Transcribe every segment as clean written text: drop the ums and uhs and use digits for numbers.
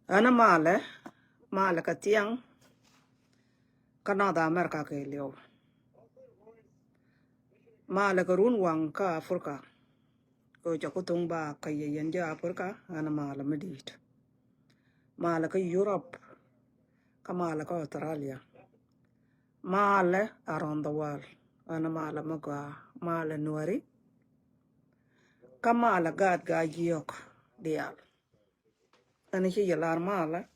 Ana male ka tiang Canada America ke leo. Male ka run wang ka Afrika. Ko ja kutung ba ka yen ja Afrika ana male medit. Male ka Europe ka male ka Australia. Male around the world. Ana male magwa male nuari. Ka male gad ga yok dial. Ana hi yalar male.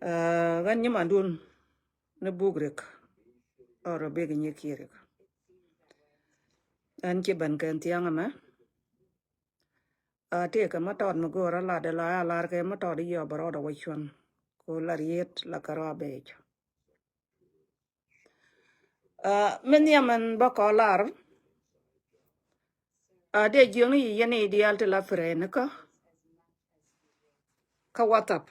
Gan nyamandun ne bugrek. Oro begi nyekirek. An ci ban ken tiang ma te ka matod ma gora la de la la ke matod yo baro da wachon ko la riet la karabe men yaman ba ko lar de jeng yi yene ideal te la frene ka whatsapp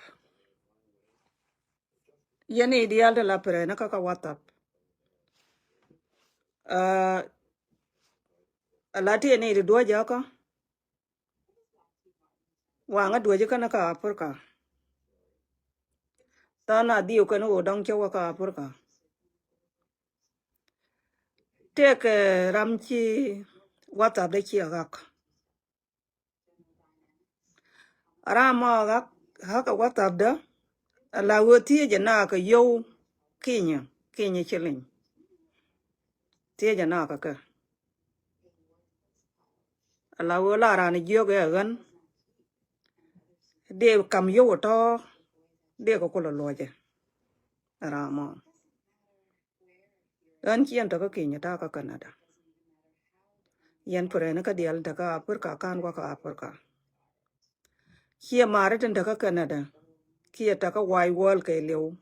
yene ideal te la frene ka whatsapp la te ne de doja ka wa nga doja kana ka afrika ta na diu kana o dong chewa ka afrika te ke ramchi whatsapp de chi gak rama gak haka whatsapp da la wotie jana ka yo Kenya chilling tie jana ka la wo la ran jo ga gan de kam yo to de ko lo loje rama an chien to ka Kenya ta ka Canada yen pure na ka dial ta ka Afrika kan wa ka Afrika kia mare tan ta ka Canada kia ta ka wai world ke lew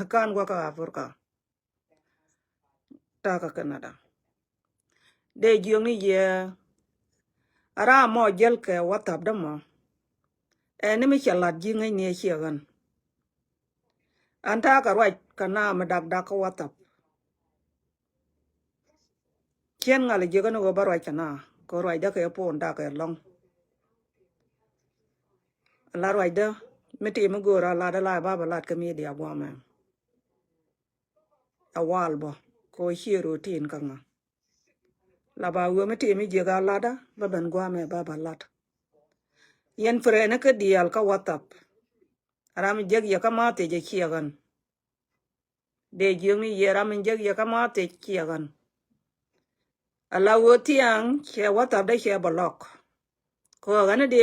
kan wa ka Afrika ta ka Canada de jiong ni ye ara mo jel ke WhatsApp da mo ene mi chalat ji ngai ne chia gan anta ka roi kana ma dak ka WhatsApp chien ngale je gan go baroi kana ko roi da ke pon da ke long la roi da meti mi go ra la da la ba ba lat ka mi dia bo ma a wal bo ko hiro tin ka nga la ba wo meti mi je ga la da ba ban gwa me ba ba lat yen fre na ka dial ka WhatsApp ram jeg ya ka ma te je chia gan de jiong ni ye ram jeg ya ka ma te chia gan ala wo tiang che WhatsApp da che block ko gan de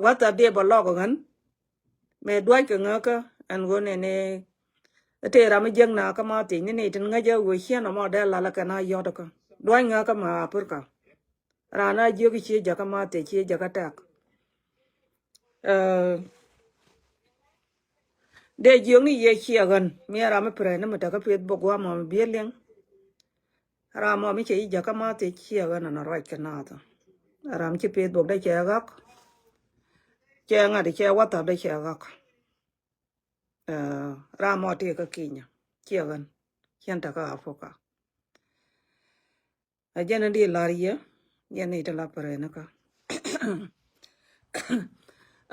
WhatsApp de block gan me dwai ka nga ka an go ne ne te ram jeng na ka ma te ni tin nga je wo hia na ma da la ka na yo da ka dwai nga ka ma pur ka rana je ki che ja ka ma te che ja ka tak de jiong ni ye chia gan mi ram pre na ma ta ka pet bo gwa ma bi leng ram ma mi che ja ka ma te chia gan na ra ka na ta ram che pet bo da che gak che nga de che WhatsApp da che gak ramo te ka Kenya kiagan kianta ka Afrika ajana di laria yani ta la pare na ka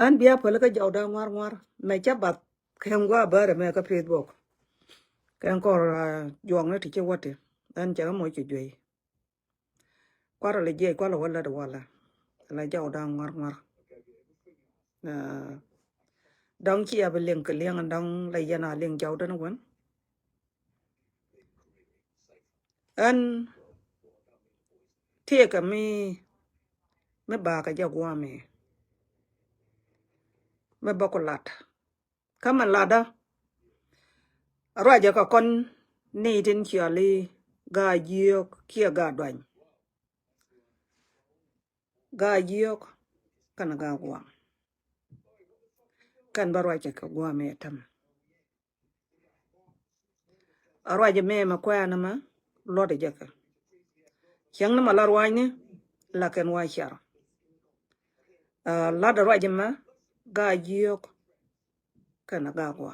an biya pala ka jawda ngwar me chabat kem gwa bare me ka Facebook ken ko juang na ti che wate an cha mo chi jwe kwara le je kwala wala da wala la jawda ngwar dong chi ab leng ke leng dong la yana leng jawda na wan an tie ka me ba ka jagwa me bokolat kama lada raja ka kon ni tin chiali ga jiok kia ga jiok kana ga gwa kan barwa cha ka gwa me tam raja me ma kwa na ma lode jaka chang na ma larwa ni la ken wa char la da raja ma ga jiok kana ga gwa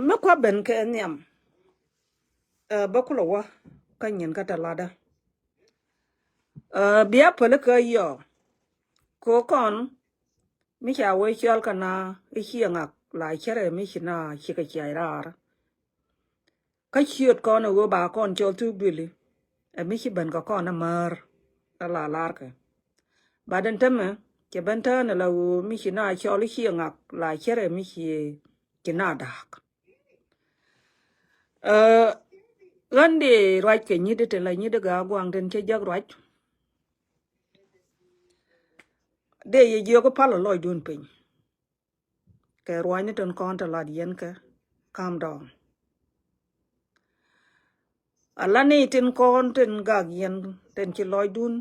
me kwa ben ke nyam bakulo wa kan yin ka ta lada biya pele ka yo Ko kon mi cha we chal kana hi ngak la chere mi china chika chaira. Ka chiot kon go ba kon chol tu bili. E mi chi ben ka kon amar la lar ke. Baden teme ke benta na la mi china chol hi ngak la chere mi chi kina dak. Gande right ke nyide te la nyide ga gwang den che jag right. De ye jo ko palo loy dun pin. Ke roi ni ton kon ta la yen ke calm down. Alani tin kon tin gag yen ten chi loy dun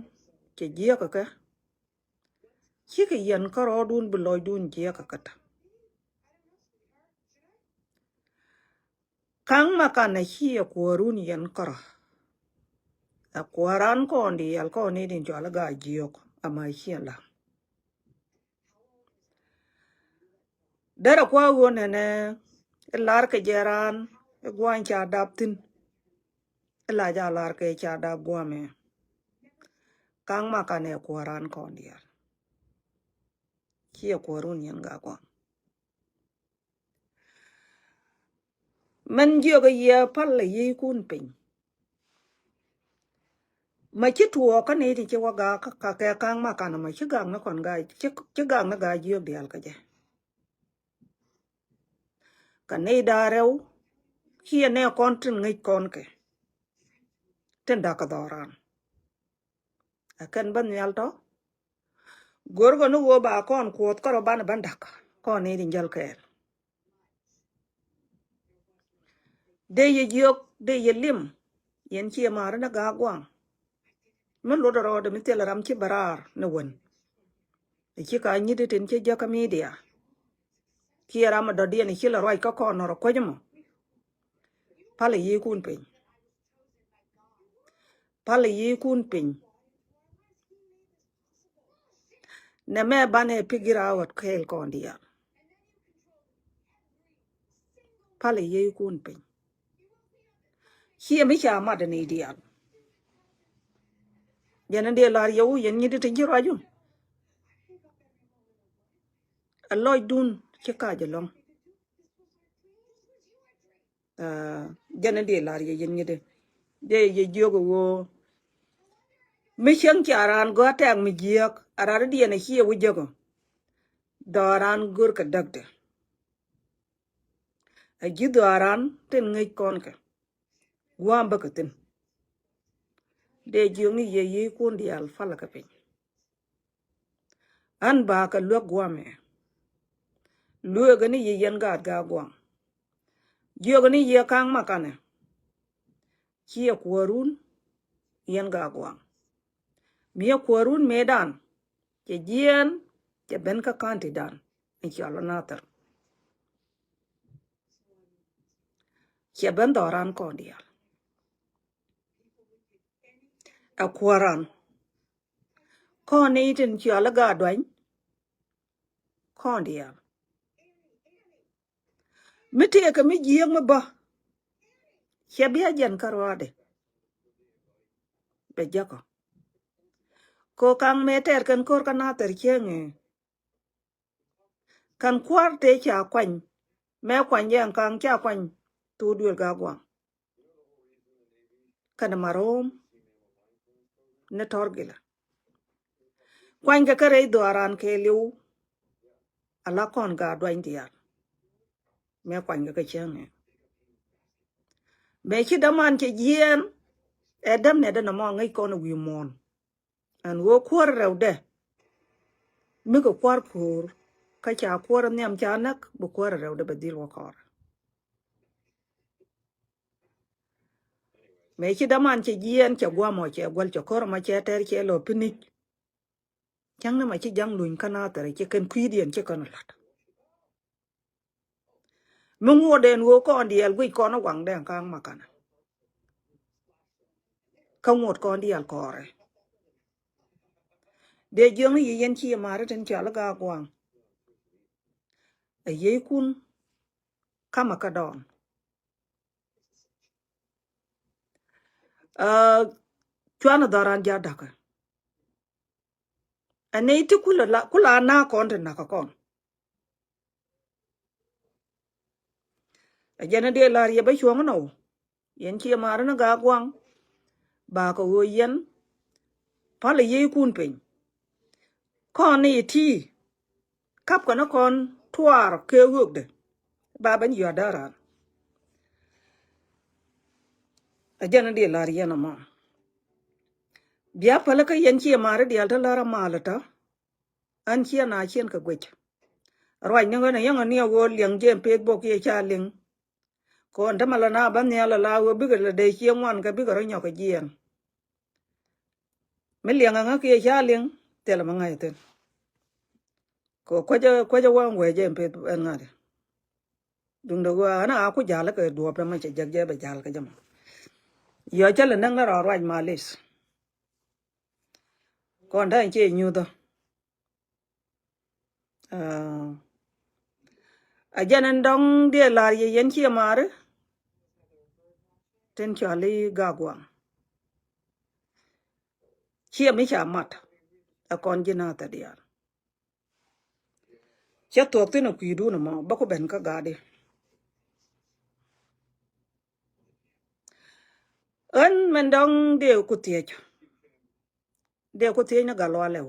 che jia ka ka. Chi ke yen ka ro dun bu loy dun jia ka kata. Kang ma ka na chi ya kuarun yen kara. A kuaran kon di al kon ni din jo la ga jiok ama chi la. Dara kwa won ne lar ke jeran gwan cha daptin. La ja lar ke cha dap gwa me. Kang ma ka ne kuaran kon di al. Chi ya kuarun yen ga kwa. Man jiok ye pal la ye kun pin. Mà chứ thua cái này thì chưa có gà cái càng mà càng mà chứ gang nó còn gà chứ gang nó gà nhiều đi al cái gì cái này đã rêu khi anh em con trên ngay con cái trên đó cái đó ran à cần bên nhau đó gor có nó vô bà con quật có rồi ban đặc con này đi giao cái đây ye giok đây ye lim yen chia mà nó gà quang mình lột rồi mình tiêu làm chi barar nó quên chỉ cái như thế trên chơi cái media khi làm đó đi này chỉ là rồi có con nó có chứ mà pale ye kun pin pale ye kun pin na me bane figure out kel kon dia pale ye kun pin hier mi cha ma de ni dia yana de lar yo yen ni de tin ro ju a loy dun che ka je long yana de lar ye yen ni de ye jogo wo mi chen charan go tang mi jiak ara de na hier wu jogo doran gur ka dagde a ji doran ten ngai kon ka gwam ba ka tin de jongi ye kun di al fala ka pin an ba ka lo gwame lo ga ni ye yen ga gwam jo ga ni ye kang makane chi kuarun yen ga gwam mi kuarun medan ke jien ke ben ka kanti dan inshallah natar ke ben doran ko dia a kuaran ko ni tin inshallah ga dwan ko dia mite ka mi jien ma ba ke bi ajen karwade be jako ko kang meter kan kor kana ter chenge kan kwarte cha kwany me kwany yang kang cha kwany tu duel ga gwam kana marom ne torgila kwany ka kare doran ke liu ala kon ga dwan dia me kwany ka chenge me chi daman ke jien edam ne da na mo ngai kon wi mon an wo kwor rewde mi ko kwar kur ka cha kwor nyam cha nak bu kwor rewde badil wo kor me chi daman ke jien cha gwa mo che gwal cha kor ma che ter che lo pinik chang na ma chi jang luin kana tere che ken kwidien che kon lat mung wo den wo kon diel wi kon wang den kang makana ka ngot kon diel kore de jong yi yen chi mare ten cha la ga gwang e ye kun kama ka don chwana daran ja daka ane ti kula na kon na ka kon ajana de lar ye ba chuang no yen chi mar na ga gwang ba ko wo yen pale ye kun pen kon ni ti kap ko na kon twar ke wuk de ba ban yo dara ajana de lar ye na ma bia pale ka yen chi mar de alta lar ma la ta an chi na chen ka gwech roi ne ngana yang ne wo liang jem pe bo ke cha ling kon ta mala na ban ne la wo bi ga de chi ngwan ka bi ga ro nyo ka jien me liang nga ke cha ling te la ma ngai ten ko ko ja wan we jem pe en ngade dung da wa na aku jala ka do pe ma che jag je ba jal ka jam yo cha la nang la ro roi ma lis kon da che nyu do a janan dong de la ye yen chi mare ten cha li ga gwang chi mi cha mat a kon jina ta dia cha to tin ku du na ma ba ko ben ka ga de en men dong de ku tie na ga lo le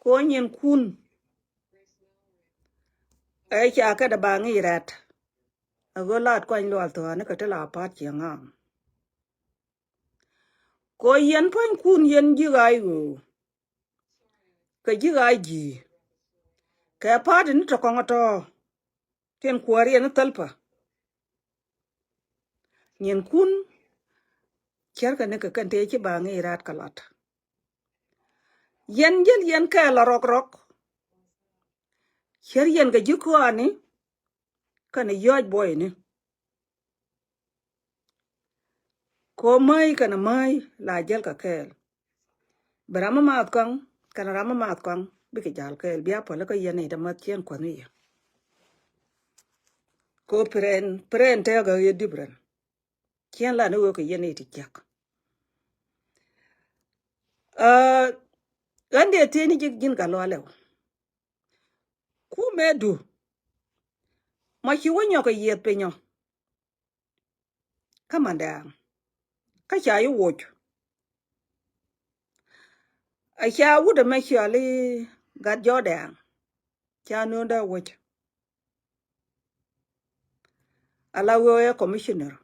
ko nyen kun ai cha ka da ba ngi rat a go lat ko lo to na ka ta la pa chi nga ko yen pon kun yen ji ga yu ka ji ga ji ka pa din to ko to ten kwari na talpa nyen kun ker ka ne ka kan te chi ba ngi rat ka lat yen jel yen ka la rok rok ker yen ga ji ko ani ka ne yoj boy ni ko mai ka na mai la jel ka kel barama mat kang kana rama mat kang bi ka jal kel bia pa la ka yen ni da mat chen ko ni ko pren te ga ye dibran chen la no ka yen ni ti jak gande te ni jin ka lo le ku medu ma chi wonyo ka yet pe nyo kamanda ka cha yu wo a cha wu da ma cha li ga jodan cha no da wo ala wo ya commissioner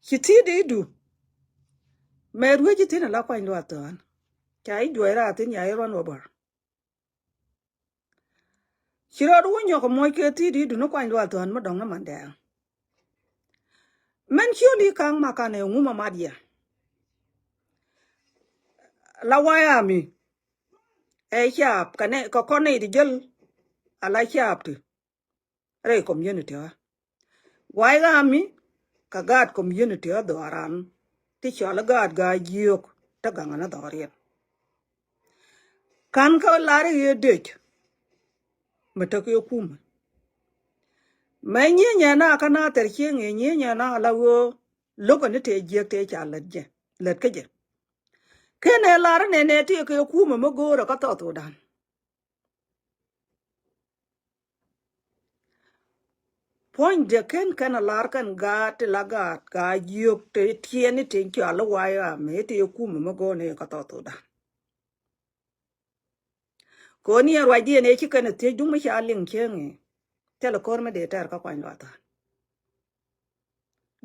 chi ti de du me ru ji tin la kwa ndo atan cha I do ra tin ya ron over chi ro ru nyo ko mo ke ti di du no kwa ndo atan mo dong na manda men chi li kang ma ka ne ngu ma dia la wa ya mi e chap ka ne ko ne di jel ala chap ti re community wa wa ga mi ka gad community do aran ti chola gad ga yok ta ga na do re kan ka la re ye de mata ko kum mai nye nya na ka na ter che nye nya na la wo lo ko ne te je te cha let ke je ke ne la re ne ti ko kum mo go ro ka to dan point de ken kana lar kan ga te la ga yok te tie ni te cha la wa ya me te kum mo go ne ka to dan ko ni wa die ne chi kana te du ma cha ling che nge tele kor me de tar ka kwa ndo ta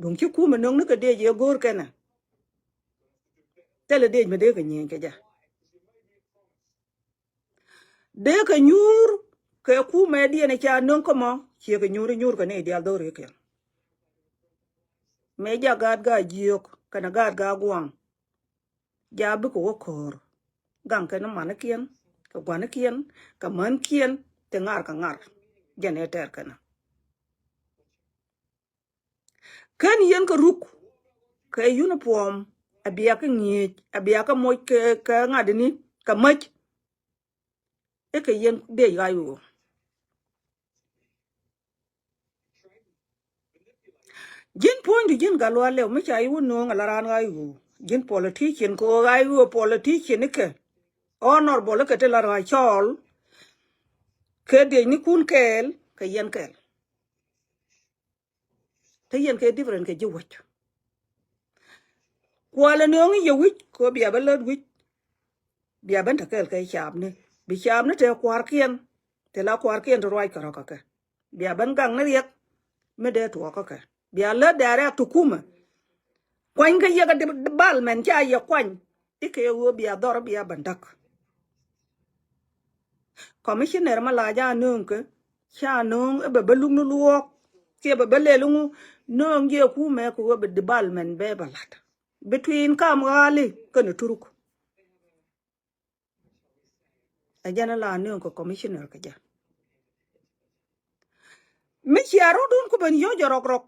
dum chi ku me nong ne ka de je gor kana tele de me de ka nyen ke ja de ka nyur ke ku me de ne cha nong ko mo che ka nyur ka ne dia do re ke me ja gad ga jiok kana gad ga gwang ja bu ko kor gang ka na man kien ka gwan kien ka man kien te ngar ka ngar jene ter kana kan yen ka ruk ka uniform abia ka ngi abia ka mo ke ka ngadini ka mach e ka yen de ga yu jin point jin ga lo le me cha yu no ngala ran ga yu jin politician ko gai wo politician ke honorable ke te la ra chol ke de ni kun kel ke yen kel te yen ke different ke jiwach kwala no ngi ye wich ko bia ba lod wich bia ban ta kel ke cham ni bi cham ni te kwar kien te la kwar kien to roi ka ka ke bia ban gang na riek me de to ka ke bia la dare to kuma kwany ka ye ka de bal men cha ye kwany ike wo bia dor bia bandak commissioner ma la ja nung ke cha nung be belung no luok ke be bele lungu nung ye ku me ko be de bal men be balat between kam gali ke no turuk a jana la nung ko commissioner ka ja mi chiaro dun ko ben yo jorok rok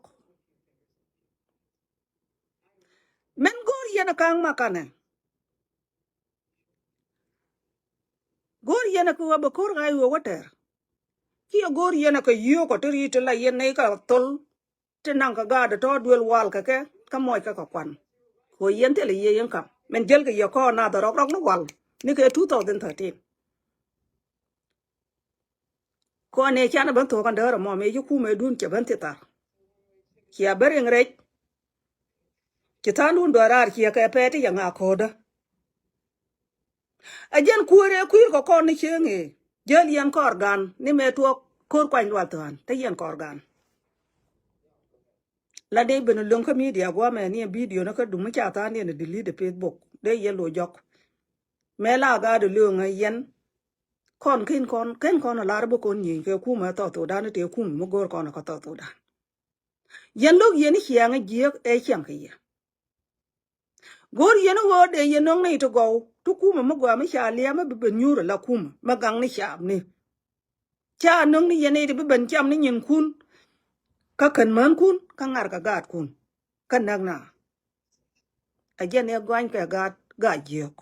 men gor yana kang makane gor yana ko ba kor ga yo water ki gor yana ko yo ko tiri to la yen ne ka tol te nang ka ga to duel wal ka ke ka moy ka ka kwan ko yen te le yen kam men jel ke yo ko na da rok rok no wal ni ke 2013 ko ne chana ban to kan da mo me ju ku me dun ke ban te tar ki a ber ngre ki ta nun do rar ki ka pe te yang a ko da a jen ku re ku ko ni chenge jel yen ko organ ni me to kor kwan wa tan te yen ko organ la de ben lon ka media gwa me ni video na ka dum cha ta ni ne delete Facebook de ye lo jok me la ga de lo nga yen kon kin kon la bo kon yin ke ku ma to dan te ku mo gor kon ka to dan yen lo yen hiang ji e hiang ke ye gor yen wo de yen no ni to go tu ku mo gwa me sha le ma be nyur la ku ma gang ni sha ni cha no ni yen ni be ben cham ni yin kun ka kan man kun ka ngar ka gat kun kan nag na a jen e gwan ka gat ga jiok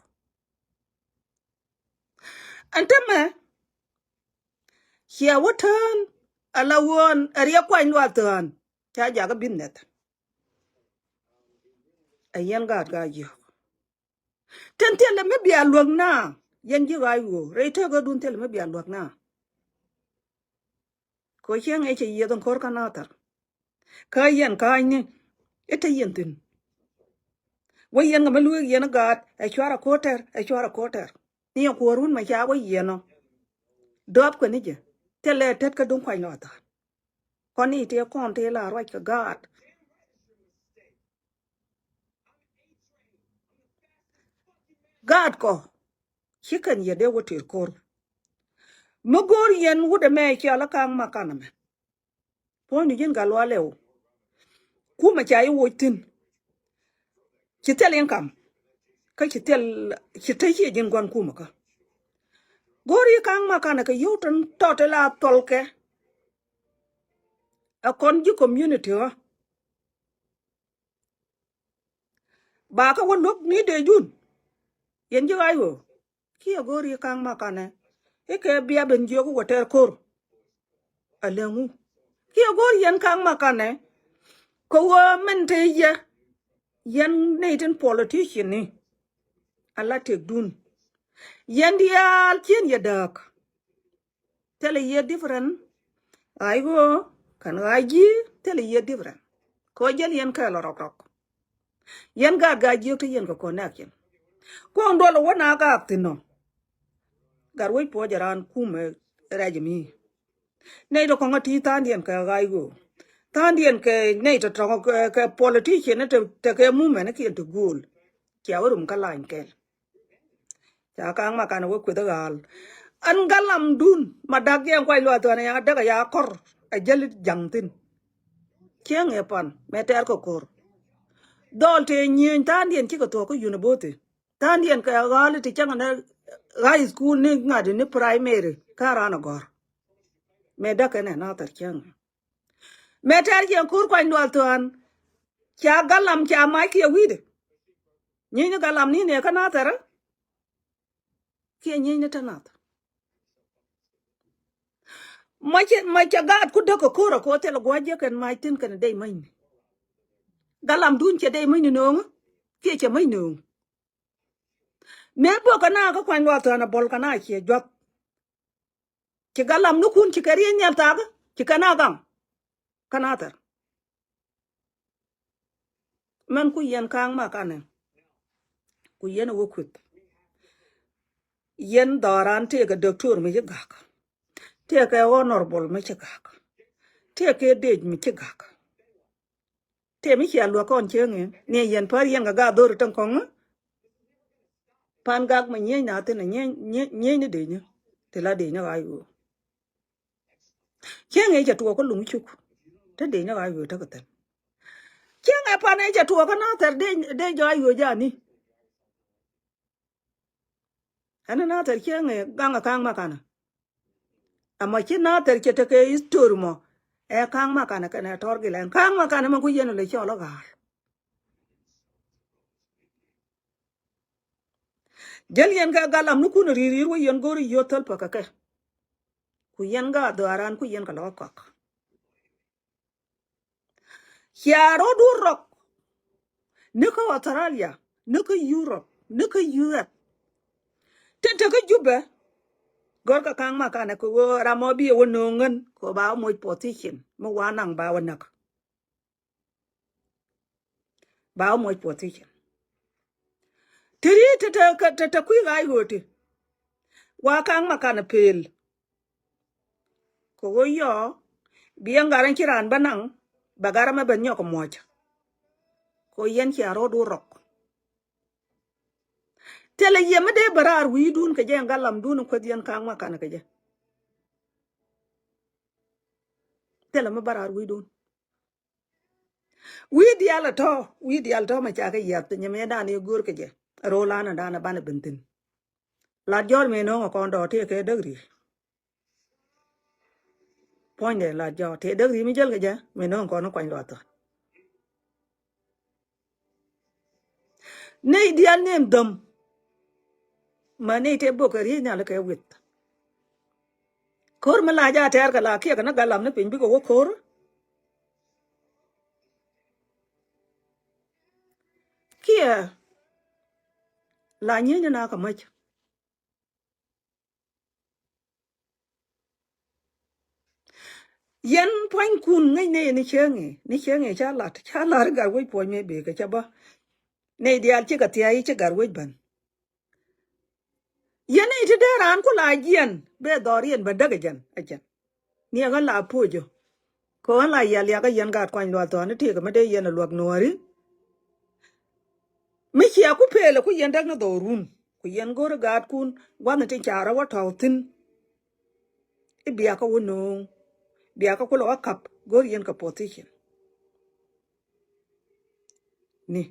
antame Here watan alawon ariya kwa inwa tan cha ja ga binnet ayen ga yo ten tel me bia luok na yen ji ga yo re te ga dun tel me bia luok na ko chen e che ye don kor kana tar ka yen ka ni ete yen tin wo yen ga me lu yen ga e chwara koter ni ko run ma cha wo yen no dop ko ni je tele tet ka dun kwa no ta ko ni te kon te la ro ka gat ko chicken ye de wo te kor Magor yen wude me cha la kang makana me. Po ni jin galwa lew. Kuma cha yi wotin. Kitel yen kam. Ka kitel jin gwan kuma ka. Gori kang makana ka yutan totela tolke. A konji community wa. Ba ka won lok ni de jun. Yen ji ayo. Ki gori kang makana. Eke biya ben jogu water kor. Alengu. Ki gori yen kang makana. Ko wa mente ye. Yen neitin politician ni. Allah tek dun. Yendial chen ya dak tele ye different aigo kan gaji tele ye different ko jel yen ka lorok rok yen ga gaji to yen ko konakin ko ndolo wona ga tino garwe po jaran kume rajmi nei do ko ngati tan yen ka gaigo tan yen ke nei to to ke politician te ke mu men ke to gul kyawarum ka lain kel cha kang ma kan wo ku da gal an galam dun madak yang kwai lo to na ya daga ya kor a jelit jangtin keng e pan meter ko kor dol te nyen tan dien ki ko to ko university tan dien ka gal ti chang na high school ni ngadi ni primary karana gor me daka ne na tar keng meter yang kur kwai lo to an cha galam cha mai ki wide nyi ni galam ni ne kana tar ki nyi ni tanat macha gat ku doko kora ko tele gwaje kan mai tin kan dai mai galam dun che dai mai no kia che mai nu me bo kana ka kwan wa ta na bol kana che jot che galam nu kun che kari nyal ta ga che kana gam kana tar man ku yen kang ma kana ku yen wo kut yen daran te ga doctor mi ga ka te ka honorable mi che ga ka te ke dej mi che ga ka te mi ya lo kon che nge ne yen par yen ga do tan kong pan gak ma nye na te ne nye ne de ne te la de ne ayu che nge che to ko lung chuk te de ne ayu ta ka te che nge pa ne che to ko na ter de jo ayu ja ni ana na ter che nge gang kang ma kana ama che na ter che te ke istor mo e kang ma kana kana tor gi len kang ma kana ma ku yen le cho lo ga jel yen ga galam nu kun ri ri wo yen gori yo tol pa ka ke ku yen ga do aran ku yen ka lo kok ya ro du rok ne ko Australia ne ko Europe ne ko US te te ko jube gor ka kang ma kana ko ra mo bi wo no ngen ko ba mo position mo wa nang ba wa nak ba mo position tiri te ku ga yote wa kang ma kana pel ko wo yo bien garan kiran banang bagara ma ben yo ko mo ko yen ki aro du rok tele yema de barar wi dun ke je ngalam dun ko dien kang ma kana ke je tele ma barar wi dun wi dial to ma cha ke yat nyeme da ni gur ke je ro la na da na ban bentin la jor me no ko ndo te ke degri point de la jor te degri mi jel ke je me no ko no kwan lo to ne dial nem dom ma ne te bo ke ri na le ke wit kor ma la ja ter ka la ke na galam ne pin bi ko kor kia la nyi na ka ma yen point kun ngai ni chenge cha la ga wei po me be ke cha ba ne dial chi ka ti ai chi gar wei ban yen ite de ran ko la yen be dorien ba daga jan ajan ni ga la pojo ko la ya ga yen ga kwan lo to ne ti ga me de yen lo nori mi chi ku pele ku yen dag na do run ku yen gor ga kun wa ne ti chara wa to tin e biya ka wono biya ka ko lo kap gor yen ka position ni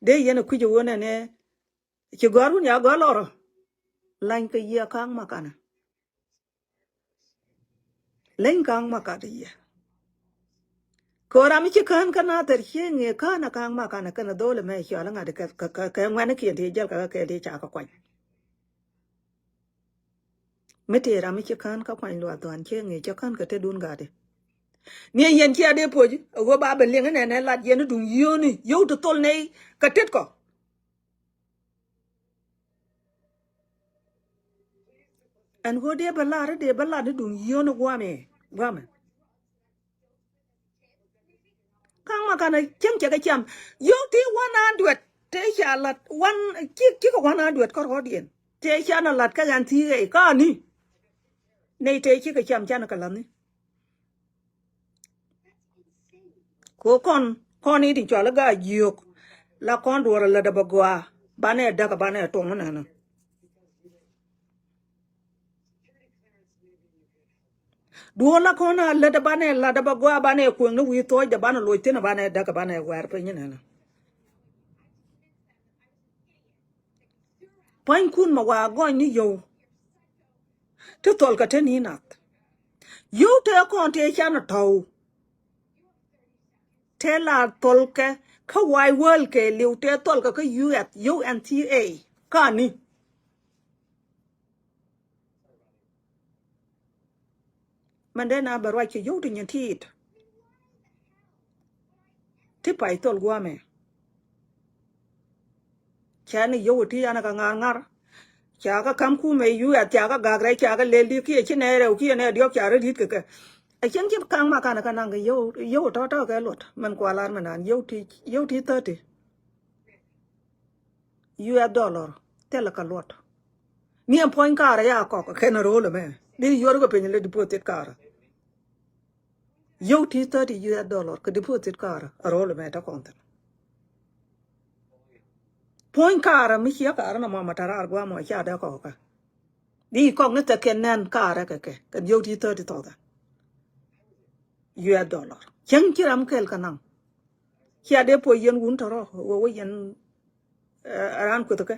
de yen ku jo wona ne ci gorun ya goloro lan ka ye kang makana len kang makata ye ko rami ci kan kana ter nge kana kang makana kana dole me shi ala ngade ka ngwane ki de jal ka ke de cha ka kwan mete rami ci kan ka kwan lo don che nge ci kan ka te dun gade ni yen ci ade poji go ba ben le ne la yen dun yoni yo to tol ne ka tet ko an go de bala de dun yono gwame kang makana chem che ka cham yo ti 100 te cha lat one ki ko 100 ko rodien te cha na lat ka gan ti e ka ni nei te chi ka cham cha na ka lan ni ko kon ni ti cha la ga yok la kon do la da bagwa bane da ka bane to na na do la kon la da bane la da bagwa bane ko no wi to da bane lo ti na bane da ka bane war pe ni na pain kun ma wa go ni yo to tol ka te ni nat yo te kon te cha na to tela tolke ka wai world ke liu te tolka ka US UNTA ka ni mande na barwa ke yo tin tit ti pai tol gwa me cha ni yo ti ana ka ngar ngar cha ka kam ku me yu ya cha ka ga gre cha ka le li ki chi ne re ki ne dio cha re dit ke a chen chi kang ma kana kana ga yo to ke lot man kwa lar man yo ti 30 US dollar tela ka lot ni en point kara ya ko ke na ro le me ni yor go pe ni le deposit kara yo ti 30 US dollar ka deposit kara ro le me ta konta point kara mi chia kara na ma tara gwa mo cha da ko ka di ko ne ta ken nan kara ke yo ti 30 to da US dollar chen kiram kel kanang chia de po yen gun to ro wo yen ran ko to ke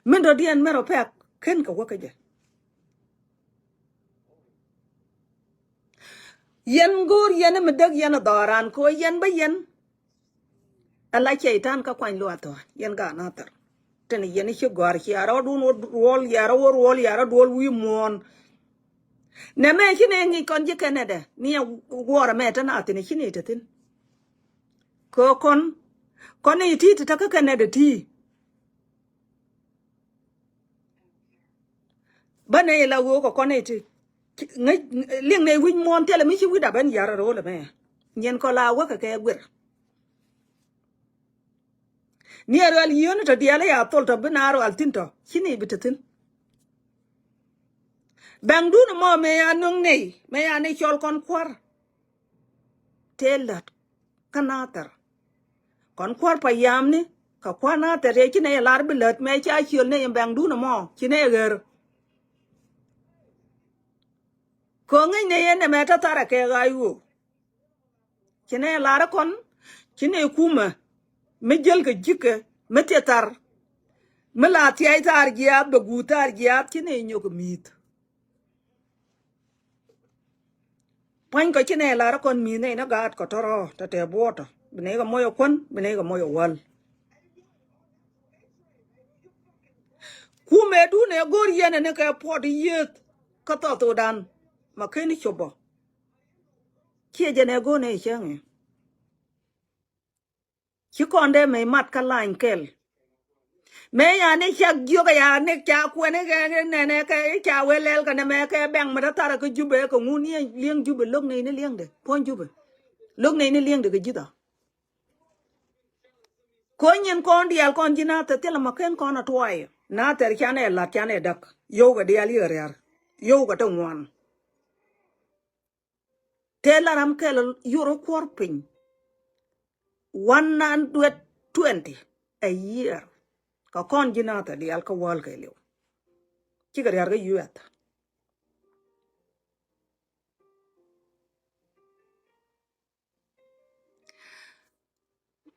men do dien mero pek ken ka wo ke je yen gur yen me dag yen daran ko yen ba yen ala cheitan ka kwan lo to yen ga na tar ten yen chi gor chi ara dun wol yara dol wi mon ne me chi ne ngi kon je kenede ni wor me ta na tin chi ni tin ko kon ni ti ta ka kenede ti ba ne la wo ko kon ni ti ngai ling ne wi mon te la mi chi wi da ban yara ro le me nyen ko la wa ka ke gwer ni aral yon to diale ya tol to binaro altinto chini bitatin bangdu no mo me ya nung nei me ya ne chol kon kwar telat kanatar kon kwar pa yamni ka kwana tere chine lar bilet me cha chol ne bangdu no mo chine ger ko ngai ne ne me ta tara ke gayu chine lar kon chine kuma me jel ga jike me tetar me la tiai tar gia be gutar gia chine nyok mit Pany ko chine lara kon mine na gat ko toro ta te boto bine ga moyo kon bine ga moyo wal ku me du ne gor yene ne ka pot yet ka to dan ma keni chobo che je ne go ne chenge chi konde me mat ka lain kel me ya ne chak gyo ga ya ne cha ku ne ga ne ka cha welel ka ne me ka bang ma ta ra ko jube ko nguni lieng jube lok ne lieng de pon jube lok ne lieng de ga jida ko nyen kon dial kon jina te tela ma ken kon atwaye na ter chane la chane dak yo ga dia li rer yo ga to wan tela ram kel euro korpin 120 a year ka kon jina ta dial ka wal ke lew ki ga yar ga yuat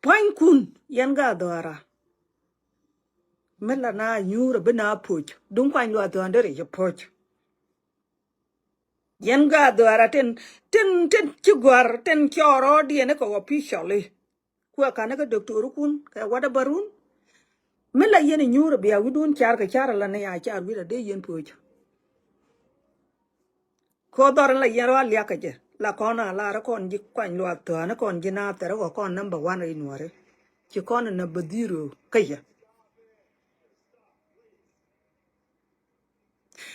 point kun yan ga dora mela na nyura bina puch dun kwan lo to andere je puch yan ga dora ten ci gwar ten choro die ne ko officially kwa kana ka doctor kun ka wada barun mela yene nyura biya widun char ka char la ne ya char wi de yen puch ko dor la yero alya ka je la kona la ra kon ji kwan lo to na kon ji na tere ko kon number 1 ai nuare ci kon na badiro kaya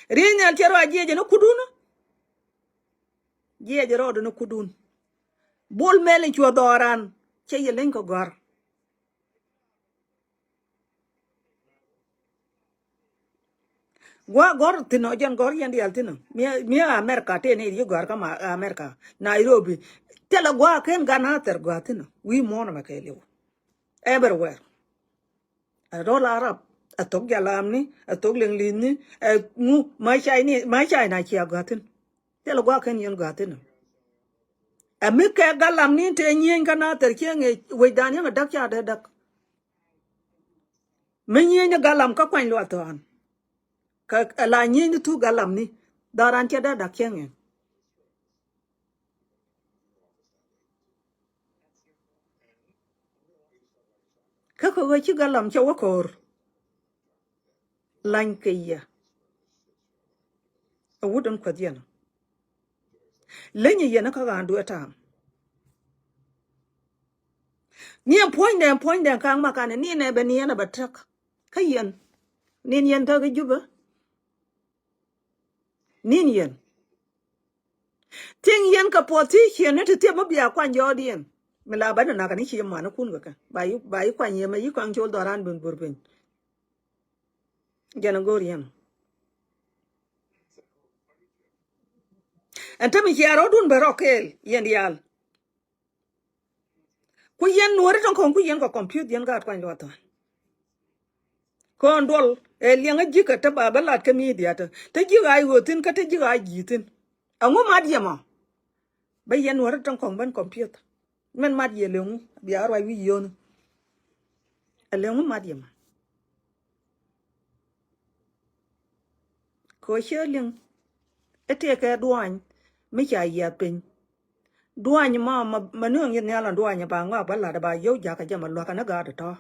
rinya chero ajeje no kudun jeje ro no kudun bol mele chwo doran che yelen ko gor gwa gor tino jan gor yan dial tino mi America te ne yo gor kama America Nairobi tela gwa ken gana ter gwa tino wi mon ma ke lew everywhere a roll arab a tok galamni a tok lenglini a mu ma chai na chia gwa tin tela gwa ken yon gwa tino a mi ke galam ni te nyen kana ter chenge we dan yang dak cha de dak me nyen galam ka kwan lo to an ka la nyen tu galam ni daran cha da dak chenge ka ko chi galam cha wa kor lan ke ya a wudan kwa diana lenye yana ka ga ndu eta Nia point dem kang makane ni ne be ni na batrak. Kayen. Nin yen ta ke juba. Nin yen. Ting yen ka poti hien ne te mo bia kwan jodien. Mela ba na ka ni chi ma na kun ga. Ba yu kwan ye ma yu kwan jol doran bun burbin. Jana gorian. Anta mi hiaro dun berokel yen yal. Ku yen nuore ton kon ku yen ko compute yen ga kwan lo to. Kon dol e lianga jika ta ba balat ka mi dia ta. Ta ji ga yotin ka ta ji ga jitin. Ango ma dia ma. Ba yen nuore ton kon ban compute. Men ma dia lewu bia ro wi yon. A lewu ma dia ma. Ko sheling ete ka duan mi cha ya pin. Duan ma no yen yala duan ba nga ba la da ba yo ja ka jama lo ka na ga da to.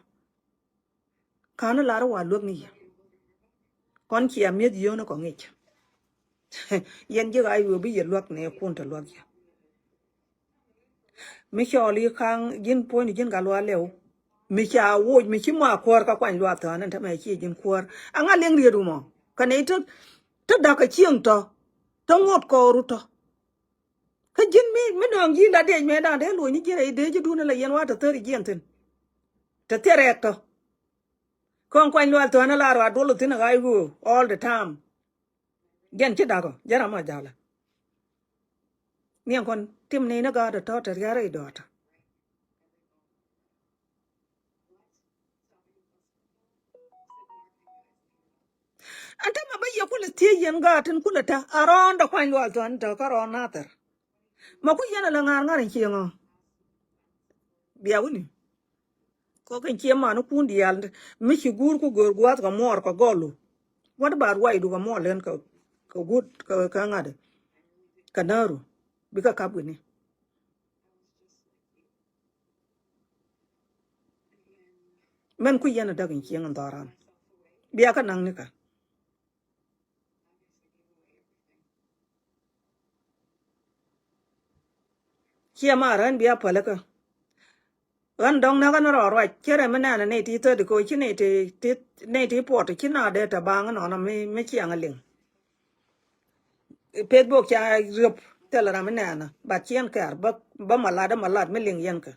Kana la ro wa lo ni. Kon chi am yed yo no ko ngich. Yen ji ga yu bi ye lo ne kun ta lo ya. Mi cho li khang jin po ni jin ga lo lew. Mi cha wo mi chi ma kwor ka kwan lo ta nan ta mai chi jin kwor. Anga leng ri du mo. Ka ne to da ka chieng to. To ngot ko ru to. Ka jin mi no ji la de me da de lo ni ji re de ji du na la yen wa ta ter jin tin. Ta tere to. Kon kwan lo to na la ro do lo tin ga yu all the time. Gen chi da ko jara ma jala. Nien kon tim ne na ga da to ta ga re do ta. Anta ma ba ye kula tie yen ga tin kula ta aron da kwan lo to an ta ka ron na ter. Ma ku yen la ngar ngar chi ngo. Biya wuni. Ko kan chi ma no kun di al mi chi gur ku gor gwat ka mor ka golu. What about why do ka mor len ka good ka ngade. Ka naru. Bi ka kap ni. Men ku yen da kan chi ngan daran. Biya ka nang ni ka. Chi ma ran biya pala ka. Ran dong na kan ro ro chere mena na ne ti to de ko chi ne ti pot chi na de ta bang no na me chi ang ling. Facebook cha rup tel ra mena na ba chien kar ba malad me ling yen ka.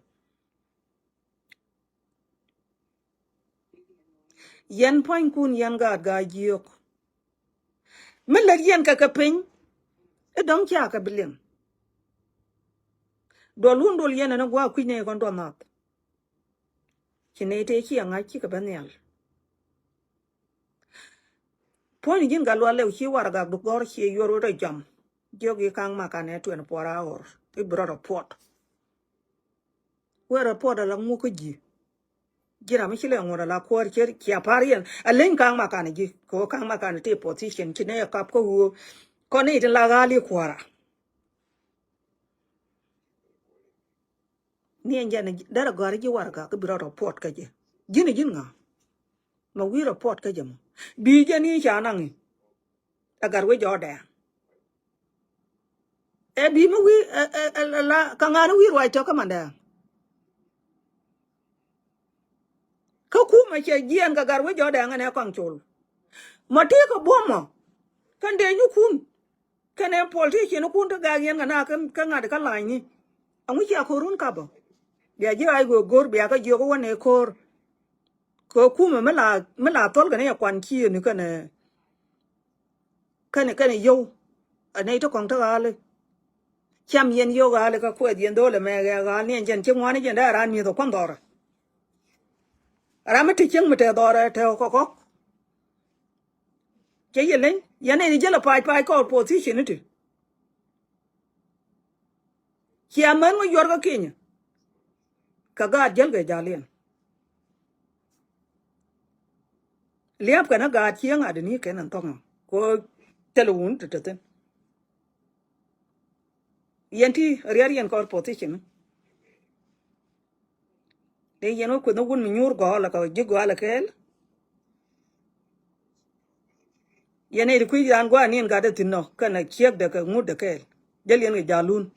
Yen point kun yen ga jiok. Me la yen ka pin e dong cha ka biling. Dol hun dol yen na gwa ku ne kon do mat. Chi ne te chi anga chi ka banyal. Point yin ga lo le chi war ga du gor chi yoro re jam. Jogi kang ma ka ne 24 hours. I bro report. We report la ngu ko ji. Jira mi chile ngora la kwar cher kia parien. A len kang ma ka ne ji ko kang ma ka ne te position chi ne kap ko hu. Ko ne te la ga li kwara. Ni en jana dara gari ji war ga ko bro report ka je. Jini jin nga. Ma wi report ka je mo. Bi je ni cha nang. Agar we jo da. E bi mo wi la ka ngana wi roi to ka manda. Ka ku ma che jien ka gar we jo da ngane kang chul. Ma ti ka bomo. Kan de nyu kun. Kan en politician kun ta ga yen na kan ngade ka la ni. Angu cha ko run ka bo. Dia ji ai go gor bia ka jo ko ne kor. Ko ku ma la tol ka ne kwan chi ni ka ne. Kan yo. Anei to kong ta ga le. Cham yen yo ga le ka ko yen do le me ga ne jen che ngwane jen da ran mi to kon dor. Ra ma ti cheng me te dor te ko. Che yelen yane ni jela pai ko position ni. Chia man ngo yor ka kenya. Ka ga jel ga jalen. Liap ka na ga chiang ade ni ken an tong. Ko telun te ten. Yenti rian ko position. De yeno ko no gun mi nyur go la ka jigo ala kel. Yene ri ku yan gwa ni ga de tinno kana chiek de ka ngud de kel. Jel yen ga jalun.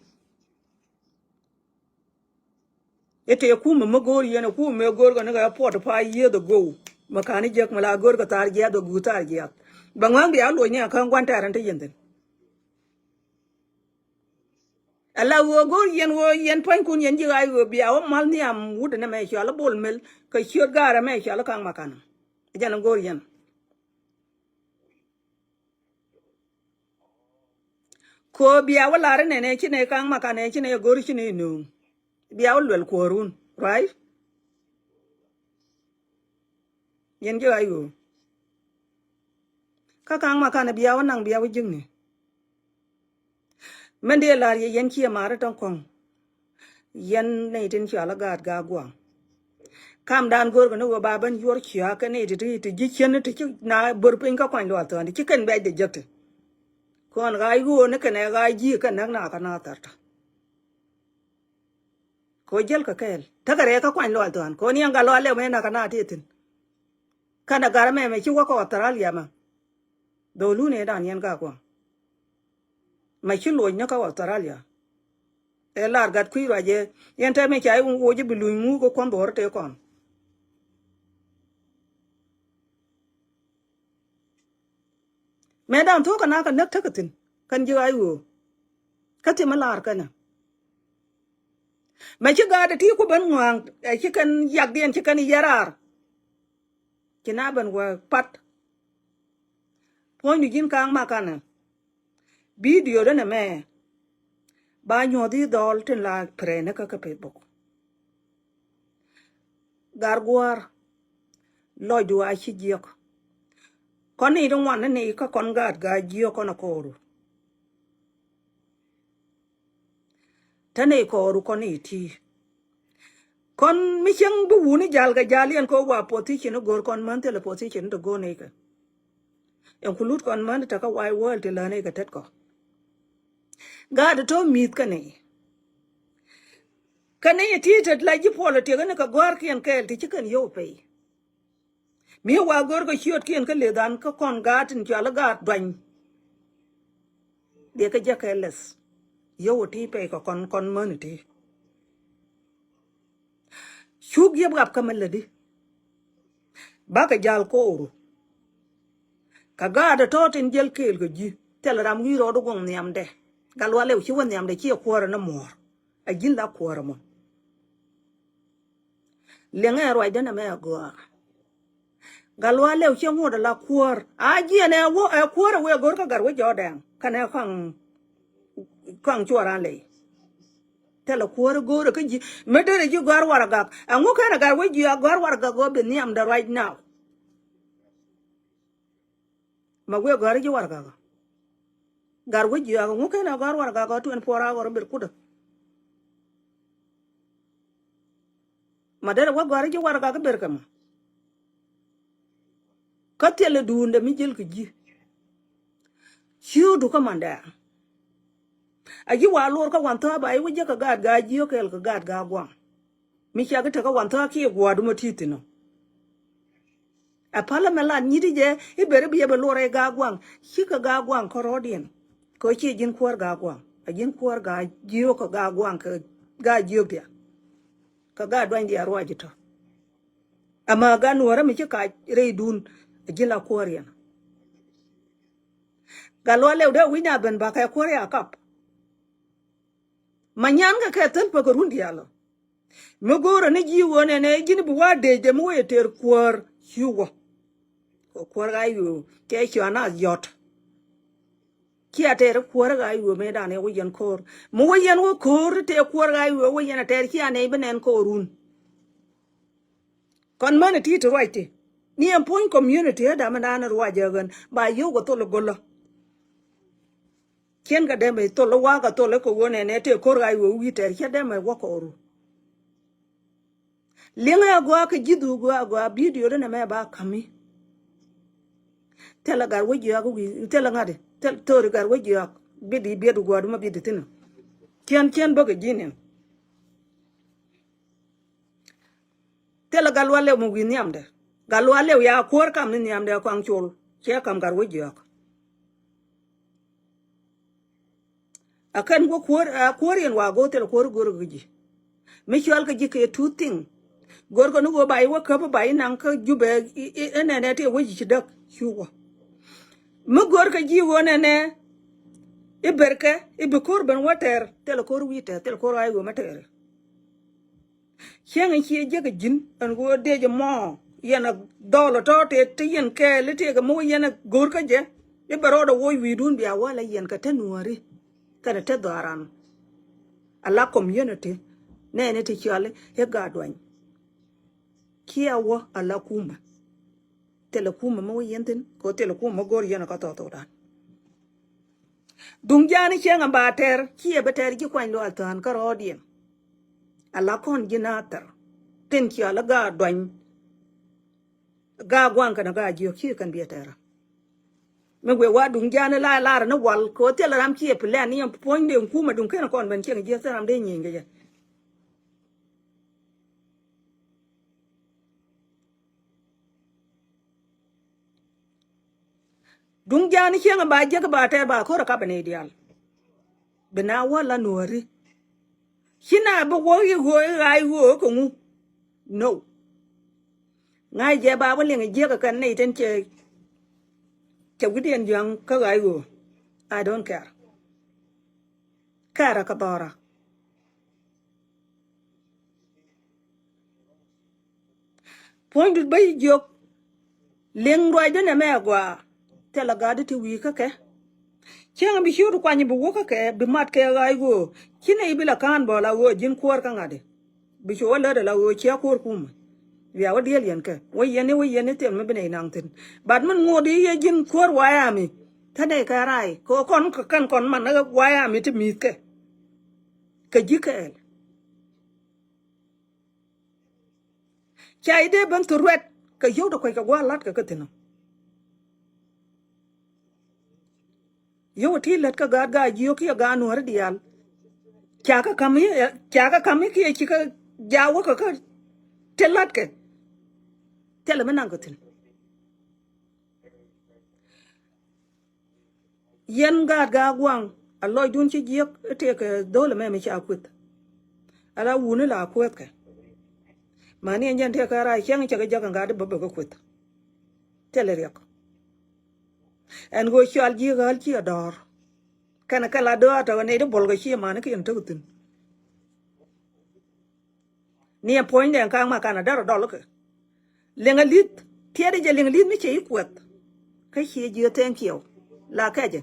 ete ku me gor yene ku me gor ga ga pot pa ye the go makani jek mala gor ga tar ya do gu tar ya bangang dia lo nya kan kwan taran te yenden ala wo yen pan kun yen ji ay wo bia o mal ni am wud na me shala bol mel ka chiot gara me shala kan makana jan gor yen ko bia wala re ne chine kan makana chine gor chine no bia wal ko run right yen ji ay wo ka kan makana bia wanang bia wo jing ni men de la ye yen chi mara ton kon yen ne tin shala gad ga gwang kam dan gor no ba ban yor chia ka ne ti ji chen ti na bur pin ka kwan lo to ni ken be de jekte kon ga yu ne ken ga ji ka na ka na tar ko jel ka kel ta gare ka kwan lo to an ko ni nga lo le me na ka na ti tin kana gar me chi wa ko Australia ma do lu ne dan yen ga ko ma chi lo nya ka Australia e lar gat ku ra je yen ta me chai wo ji bilu mu ko kon bor te kon me dan to ka na ka nak ta ka tin kan ji ai wo ka ti ma lar ka na mà chứ gà thì của bên ngoài chỉ cần giặc điện chỉ cần yarar chỉ na bên ngoài pat point đi kang mà kana video đó nè mẹ ba nhỏ đi đòn trên là prene ka ka pebok garguar loy do a chi giok con này đông ngoan này ka con gạt ga giok con koru thế này koru con này thì con mi chang bu wu ni jal ga jalian ko wa position gor con man te la position to go ne ka en kulut con man ta ka wai world te la ne ka tet ko ga da to mit ka ne ti tet la ji politics ne ka gor kien kel ti chicken yo pe mi wa gor ko chiot kien ka le dan ka kon ga tin jala ga dwan de ka jakeles yo ti pe ko kon man ti chuk yeb gap ka man le di ba ka jal ko ru ka ga da to tin jel kel go ji tel ram wi ro do gong niam de galwa le chi won niam de chi ko ra na mor a jin la ko ra mo le nga ro ida na me go galwa le chi ngo da la kuor a ji ne wo a kuor we gor ka gar we jo den ka ne khang chu ran le tel kuor gor ka ji me de ji gar war ga a ngo ka na gar we ji gar war ga go be niam da right now ma we gar ji war ga gar we ji ga ngo ka na gar war ga 24 hour bir kuda ma dere wa gar ji war ga bir kam ka tele duunde mi jel ki ji hiu du ka manda aji wa lor ka wan ta ba ai wuje ka gad ga ji ka el ka gad ga gwa mi cha ga ta ka wan ta ki gwa du ma titino a pala mela ni di je i bere bi be lor ga gwa ki ka ga gwa ko rodien ko chi jin kwar ga gwa a jin kwar ga ji ka ga gwa ka ga ji dia ka ga dwan dia ro ji to ama ga nuora mi ka re dun jila korean galwa le de winya ben ba ka korea kap manyan ga ka tel pa gorun dialo me goro ne ji wone ne jini bu wa de je mo yeter kwor hiwa ko kwor ga yu ke chwana yot ki ater kwor ga yu me da ne wiyen kor mo wiyen wo kor te kwor ga yu wiyen ater ki ane benen korun kon man ti to right ni en point community da man na ro jagan ba yo go to lo golo ken ga de me to lo wa ga to le ko wone ne te kor ga yu wi ter ke de me wo ko ru linga gwa ka jidu gwa video na me ba kami tela gar wo jiya go wi tela ngade tel tor gar wo jiya bidi bedu gwa duma bidi tin ken ba ga jinen tela galwa le mu wi niamde galwa le ya kor kam ni niamde kwang chul che kam gar wo jiya akan go kor yen wa go tel kor go ji mutual ka ji ke two thing gor ko no go bai wa ka bai nan ka jube ene ne te wo ji dak chuwa mu gor ka ji wo ne iberke ibikor ben water tel kor wite tel kor ay go mater chen chi je ga jin an go de je mo yana dolo to te yen ke le te ga mo yana gor ka je ibaro do wo wi dun biya wala yen ka tenuari kana te daran ala community ne te chale e ga dwan kiawo ala kuma tel kuma mo yentin ko tel kuma gor yana ka to dan dung jani chenga bater kie beter ji kwan lo atan ka rodien ala kon ginater tin ki ala ga dwan ga gwan kana ga ji ki kan bietera me we wa dung jani la na wal ko tel ram kie plan ni point de kuma dung kana kon ben chenga ji saram de nyinge je dung jani chenga ba je ka bater ba ko ka bane dial bena wala nuari hina bo wo yi ho ai ho ko mu no ngai je ba bo leng je ka kan nei ten che gudien yang ka ai ho I don't care kara ka bara point du bay jok leng roi de na me gwa tela gadi ti wi ka ke chenga bi shuru kwani bu wo ka ke bi mat ke ai ho kine ibila kan bo la wo jin kwor ka ngade bi sho wala de la wo chia kwor kuma ya wa diel yen ke wo yene tem me bene nang tin bad man ngodi ye jin kwor wa ya mi thade ka rai ko kon kan kon man na wa ya mi ti mi ke jikel chai de ban to ret ka yo do ko ka wa lat ka tin yo ti let ka ga yo ki ga no har dial kya ka kam ki ki ka jawo ka telat ke tele menang ko tin yen ga gwang aloy dun ci jek te ke dole me mi cha kut ala wunu la kwet ke mani en te ka ra chen cha ga ga de bobo ko kut tele rek en go chal ji gal ci ador kana kala do ta ne de bol ga chi mani ke en to tin ni point en ka ma kana dar do lo ke lenga lit tiede je lenga lit mi che kwet ka chi ji thank you la ka je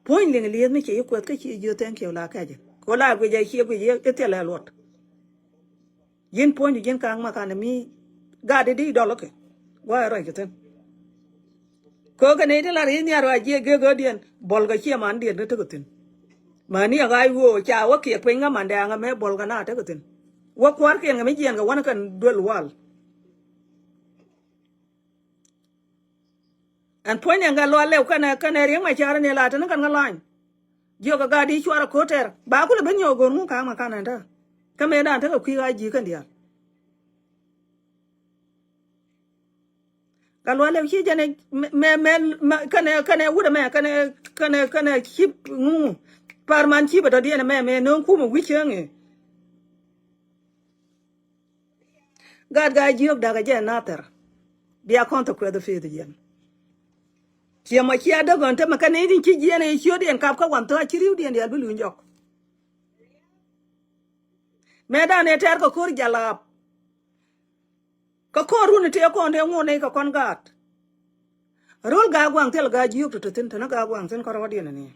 point lenga lit mi che kwet ka chi ji thank you la ka je ko la ku je chi ku je te le lot yin point yin ka ma kana mi ga de di do lo ke wa ra ke ten ko ka ne de la ri ni ara je ge go dien bol ga chi man dien te ko tin mani ga wo cha wa ke pe nga man da nga me bol ga na te ko tin wa kwar ke nga me jien ga wan kan dol wal an point nga lo le kana ri ma chara ne la tan kan nga lan jo ga di chwara koter ba ku le ben yo go mu ka ma kana da ka me da ta ko ki ga ji kan dia ka lo le chi jane me kana wu da me kana chip mu par man chi ba da dia me no ku mu wi chen e ga ji da ga je na ter bia konta ko da fe de jen chia ma chia da gon ta ma kana din chi je ne chi odien kap ka wan to chi riu dien dia bu lu njok me da ne ter ko kur jala ka ko ru ne te ko ne ngone ka kon gat rol ga gwang tel ga ji to tin na ga gwang tin ko ro dien ne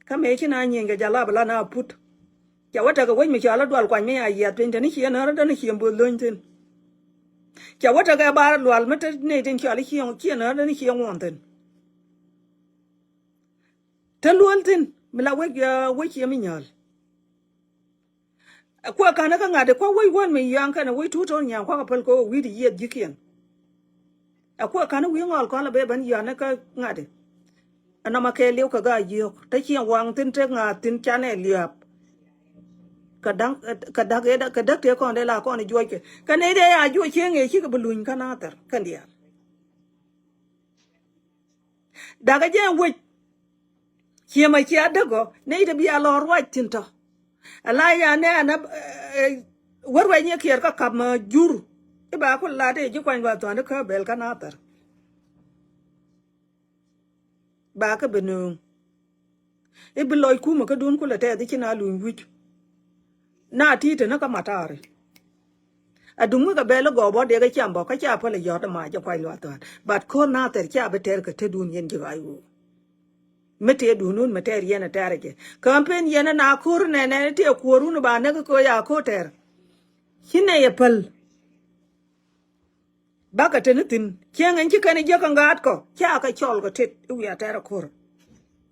ka me chi na nyen ga jala bla na put ya wata ga wen mi chala dwal kwan me ya ya tin ni chi na da ni chi mbo lon tin cha wata ga bar lwal mata ne tin chala chi na da ni chi ngon tin tan lwal tin mi la we chi mi nyal kwa kana ka ngade kwa we wan mi yang kana we tu ton yang kwa ka pel ko wi di yet jikien akwa kana wi ngol ko la be ban ya na ka ngade ana ma ke liu ka ga yok ta chi wang tin te nga tin cha ne liap ka dak te ko de la ko ni joy ke ka ne de ya joy che nge chi ka bulun kana ter kan dia daga je we chi ma chi adago ne de bi a lor wa tin to ala ya ne ana warwe nye kier ka kam jur e ba ko la de ju kwan wa to ne ka bel kana tar ba ka benu e bi loy ku ma ka dun ku la te di na lu wi na ti te na ka matare adungu ka bel go bo de ga cham bo ka cha pa le yo ta ma ja kwan wa to but ko na ter cha be ter ka te dun yen ji ayu mete dunun mete yana tareke campaign yana na kur ne te korun ba ne ko ya ko ter hine ye pal baka tenutin kengan ki kan je kan gat ko kya ka chol ko tet u ya ter kur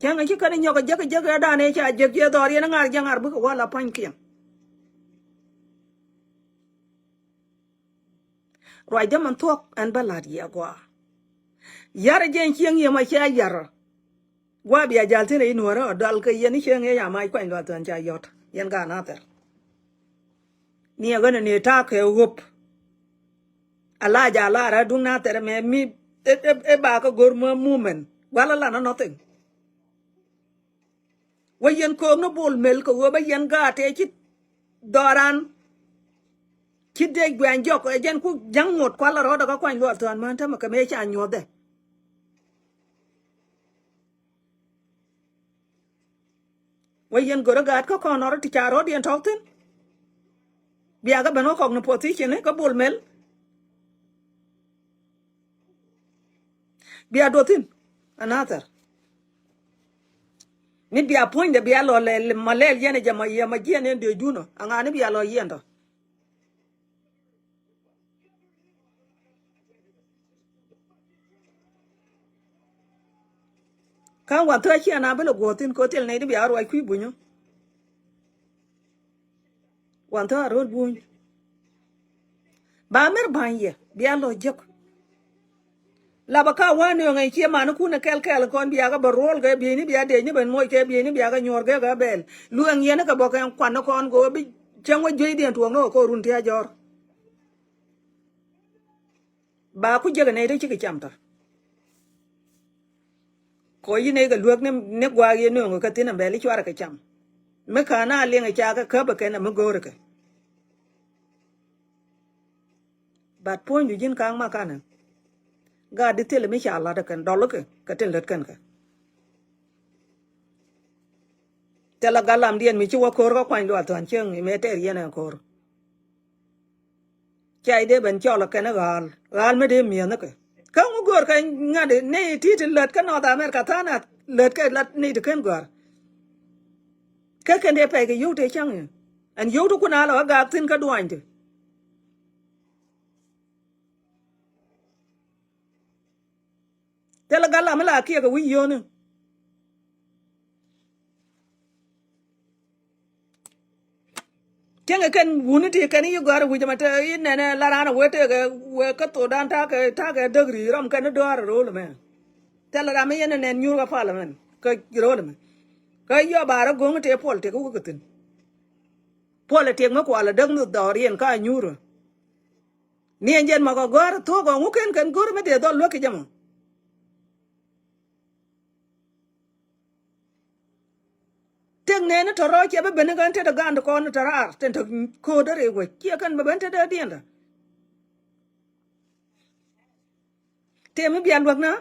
kengan ki kan nyoga je da ne cha je dor yana ngar jangar bu ko wala pan kiyan roi de man tok an balad ya gwa yar jen kiyang ye ma cha yar gwa biya jalte ne nuora dal ka yeni kiyang ya mai kwan lo tan cha yot yan ga na ter ni ga ne ta ke hop ala ja la ra dung na ter me mi e ba ka gor mo mumen wala la na nothing wa yen ko no bol mel ko ba yen ga te chi doran chi de gwan jok e jen ku jang ngot kwa la ro da ka kwan lo tan man ta ma ka me cha nyode wa yen gor ga ko ko no ti cha ro dien tok tin bia ga bano ko no position e ka bol mel bia do tin another ni bia point de bia lo le malel yene jama ye ma jene de juno anga ni bia lo yendo kan wa ta chi ana belo gotin ko tel ne bia ro ai ku bunyo wan ta ro bun ba mer banye bia lo jok la ba ka wa ne ngai chi ma no ku na kel kon bia ga ba rol ga bi ni bia de ni ben moy ke bi ni bia ga nyor ga bel lu ang yene ka bo kan kwan kon go bi chen wa joi den tuong no ko run tia jor ba ku jega ne de chi ka cham ta ko yi ne ga luok ne gwa ye no ka tin bel chwara ka cham me ka na le ngai cha ka ba ke na mo go ka bat point jin kang ma kana ga de tele me cha la da kan dol ka tel let kan ka tela galam dien mi chi wa kor ko kwan lo tan cheng me ter yena kor chai de ben cho la kan gal me de mi na ka ka ngu gor ka nga de ne ti ti let ka no da mer ka ta na let ka lat ni de kan gor ka kan de pe ga yu te chang an yu tu kuna la ga tin ka duan de tela galam la ki ga wi yo ne tenga kan wuni ti kan yu gar wi mata in ne la rana we te ga we ka to dan ta ga dagri ram kan do ar ro le me tela ra me yen ne nyu ga fa la men ka ro le me ka yo ba ra gong te pol te ku tin pol te ma kwa la dag nu do rien ka nyu ro ni en ma go gar to go ngu ken kan gor me de do lo ki jamo teng ne na to ro che ba ben kan te da gan ko na tarar ten to ko da re we che kan ba ben te da dien da te me bian wak na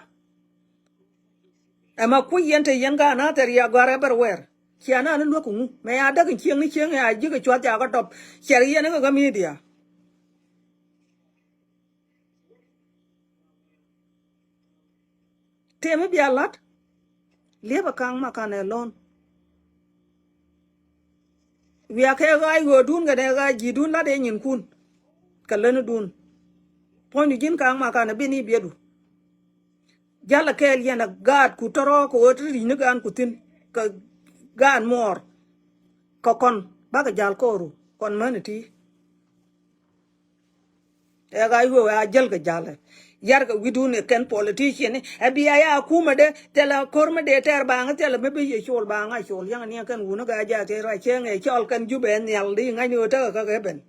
ama ku yen te yen ga na ter ya gara ber wer kiana na lo ku me ya da kin chieng ni chieng ya ji ga chwa ja ga top cher yen ga media te me bia lat le ba kang ma kan e lon wi a ke ga go dun ga de ga ji dun la de nyin kun ka le dun po ni jin kang ma kan bi ni biedu jala kel yen gad ku toro ko ri ni gan ku tin ka gan mor ko kon ba ga jal ko ru kon man ti e ga yo a jel ga jale yar ga widun e ken politician e bi ya kuma de tela korma de ter ba nga tela me bi ye chol ba nga chol yang ni kan wu no ga ja te ra chen e chol kan ju ben yal di nga nyu ta ka ga ben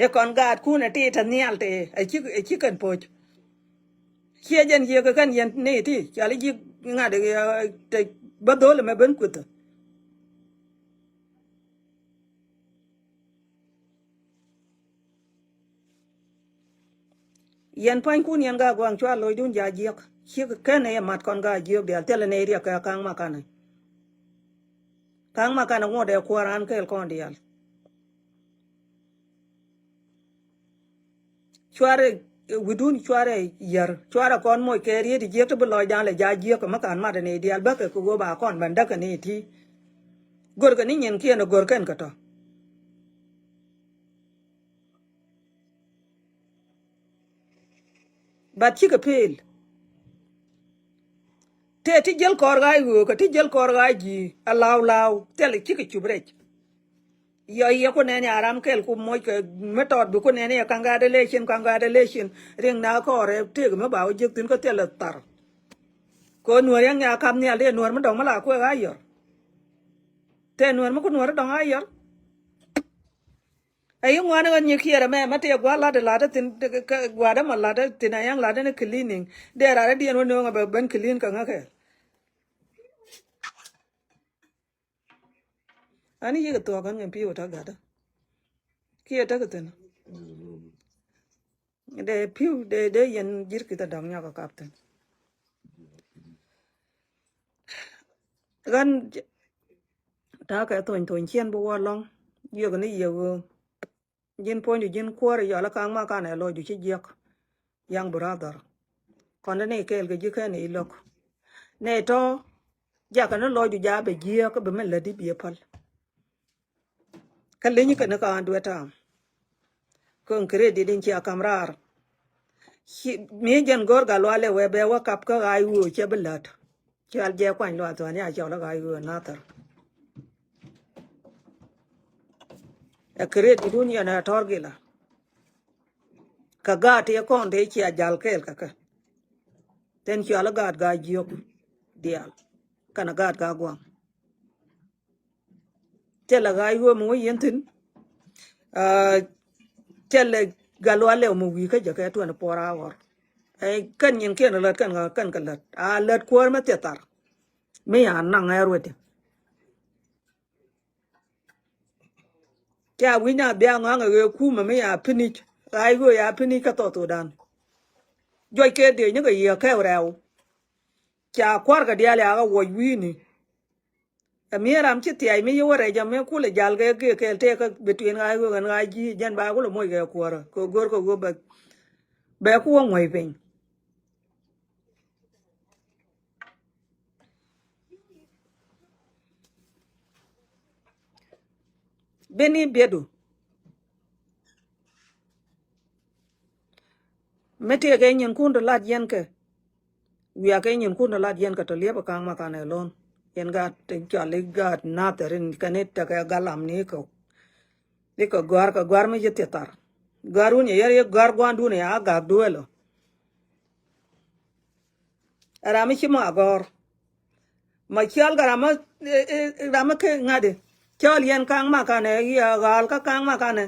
e kon ga ku ne ti ta nyal te e chi kan po che jen ye ga kan yen ne ti ya li ji nga de te ba dole me ben kuta yen pan kun yen ga gwang chwa loy dun ja jiek chi ke ne mat kon ga jiek de tele ne ria ka kang makana ngode ko ran kel kon dial chware widun chware yer chwara kon moy ke ri di jiek to loy dan le ja jiek makan ma de ne dial ba ke ko go ba kon ban da ke ne ti gor ga ni nyen kien gor ken ka to ba chi ka pel te ti jel kor ga yu ka ti jel kor ga ji alaw tele chi ka chubrech yo ye ko ne aram kel ku moy ke metod bu ko ne congratulation ring na ko re te me ba ji tin ko tele tar ko nuor yang ya kam ne le nuor mo dong mala ko ga yor te nuor mo ko nuor dong a yor ay ngwana ga ni kiera me mate gwa la de tin gwa da ma la de tin ayang la de ne cleaning de ra de no no ba ben clean ka ngake ani ye to kan ngem pi ta ga da kia ta ka tin de piu de yen jir kita dong nya ka kapten gan ta ka to chen bo wa long yo ga ni yo jin po ni jin ko re ya la kang ma ka ne lo ju chi jek yang brother kon ne kel ga ji ka ne lok ne to ja ka no lo ju ja be ji ka be me la di bi pal ka le ni ka na ka an du ta ko kre di din chi akamrar mi jen gor ga lo le we be wa kap ka ai wo che be lat chal je kwan lo to ne a cha la ga ai wo na tar e kre di dunia na torgila ka gat ye kon de chi ajal kel ka ten chi ala gat ga jiok dial kana gat ga gwang tela ga yo mo yentin tele galwa le mo wi ka je ka to na pora wor ai kan yin ken lat kan ka lat a lat ko ma te tar me ya nang ai ro de cha wi na bia nga nga ku ma me ya pinich ai go ya pinich ka to dan joy ke de ni ga ye ka rew cha kwar ga dial ya ga wo wi ni mi ram chi ti ai mi yo re jam me ku le jal ke te ka between ai go gan ai ji jan ba ko lo mo ga ko ra ko gor ko go ba ku ngoi pen beni bedu mete ga nyen kun do lat yen ke wi ga nyen kun do lat yen ka to le ba kang ma ka ne lon yen ga te cha le ga na terin kanet ta ga galam ni ko gwar me jete tar garu ni yer ye gar gwandu ne a ga duelo ara mi chi ma gor ma chal gara ma rama ke ngade chal yen kang ma ka ne ya gal ka kang ma ka ne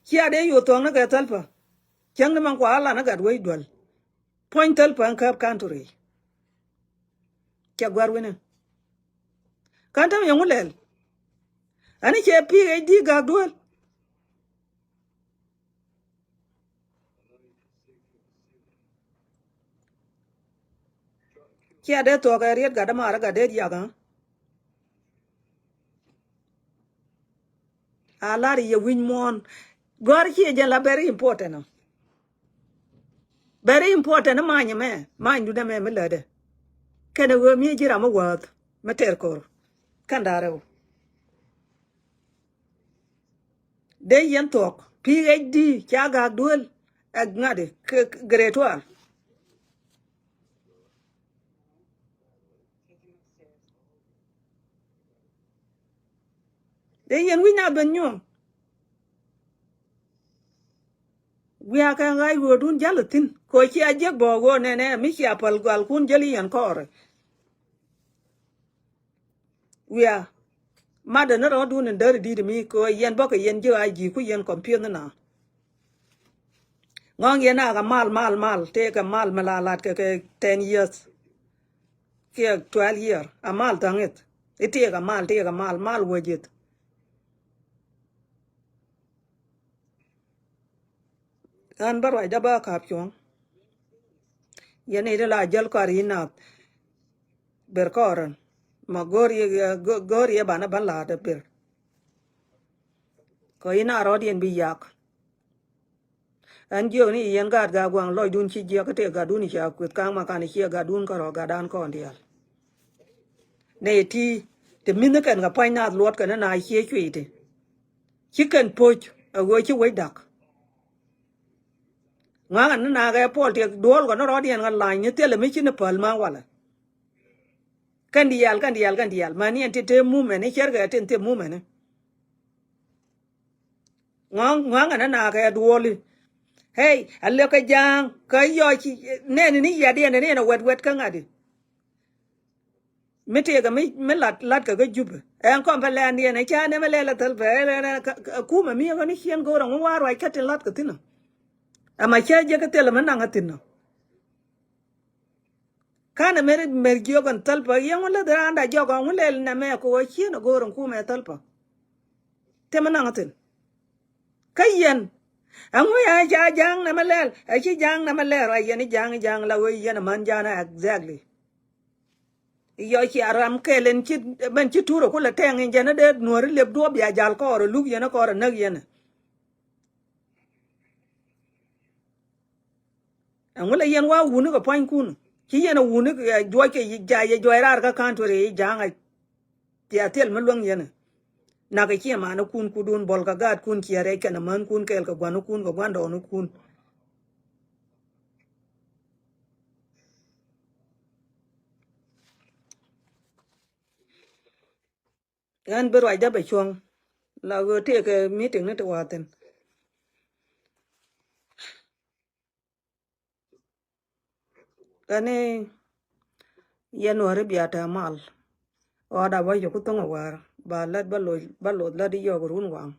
chia de yu tong na ga talpa chang man kwa la na ga dwai dwal point talpa an kap country cha gwar wena kan tam yang ulel ani che PhD ga dual chia de to ga riet ga da mara ga de ya ga ala ri ye win mon gwar chi je la very important no very important ma nya me ma ndu da me lede kana wo mi jira ma wat ma ter ko kan dare de yen tok PhD cha ga dual ag ngade grade 1 de yen wi na ben nyom wi aka ngai wo dun jalatin ko chi aje bo go ne mi chi apal gal kun jali yan kore wi a ma de no dun ndar di mi ko yen bo ko yen je aji ku yen computer na ngong yen aga mal te ka mal malalat ke 10 years kia 12 year amal tanget ite ga mal wajit an barwa da ba kap chong yene de la jal karina ber koran ma gori bana bala da ber ko ina rodien bi yak an jo ni yen gad ga gwang loy dun chi je ka te ga dun cha kwet ka ma kan chi ga dun ko ro ga dan ko ndial ne ti te min kan ga pa na lot kan na chi chwi te chi kan poch a go chi wai dak nga na ga pol te dol ko no rodien ga la ni te le mi chi ne pal ma wala kan dial ma ni te mu me ne cher ga te mu me ne nga na ga doli hey alle ka jang ka yo chi ne ni ya de ne na wet ka ngadi mete ga me lat ka jube en ko ba la ndi ne cha ne me le la tal be ku ma mi ga ni hien go ran wa ro ka te lat ka tina ama cha je ka te le man nga tina kana mer gyo kan tal pa yen wala da anda jo ga wala na me ko chi no go ran ku me tal pa te man nga tin kayen angu ya cha jang na malel a chi jang na malel ra yen jang la we yen man jana exactly yo chi aram kelen chi ben chi turo ko la teng en jana de nuor le do bia jal ko ro lu yen ko ro nag yen angu la yen wa wunu ko pan kun chi yen wunu jo ke ja ye jo ra ka kan to re jang a ya tel malung yen na ke chi ma na kun ku dun bol ka gat kun chi re ke na man kun kel ka gwanu kun ko gwando no kun gan ber wa da be chong la go te ke meeting ne to waten kane yen wore biata mal oda wa yo kutongo war ba lat ba lo la di yo run wang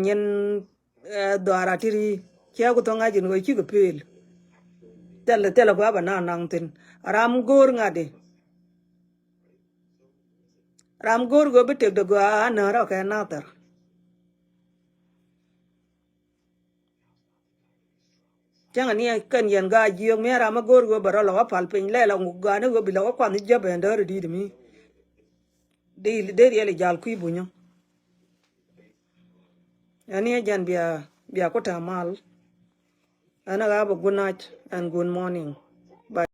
nyen dwara tiri kya kutonga jin go chi ko pel tel ko ba na nang tin ram gor ngade ram gor go betek de go na ra ka na tar changa ni kan yen ga jiyo me ram gor go baro lo pal pin le la ga ne go bi lo kwa ni jabe ndar di mi de ri le jal ku bunyo ani jan bia ko ta mal ana ga ba good night and good morning. Bye.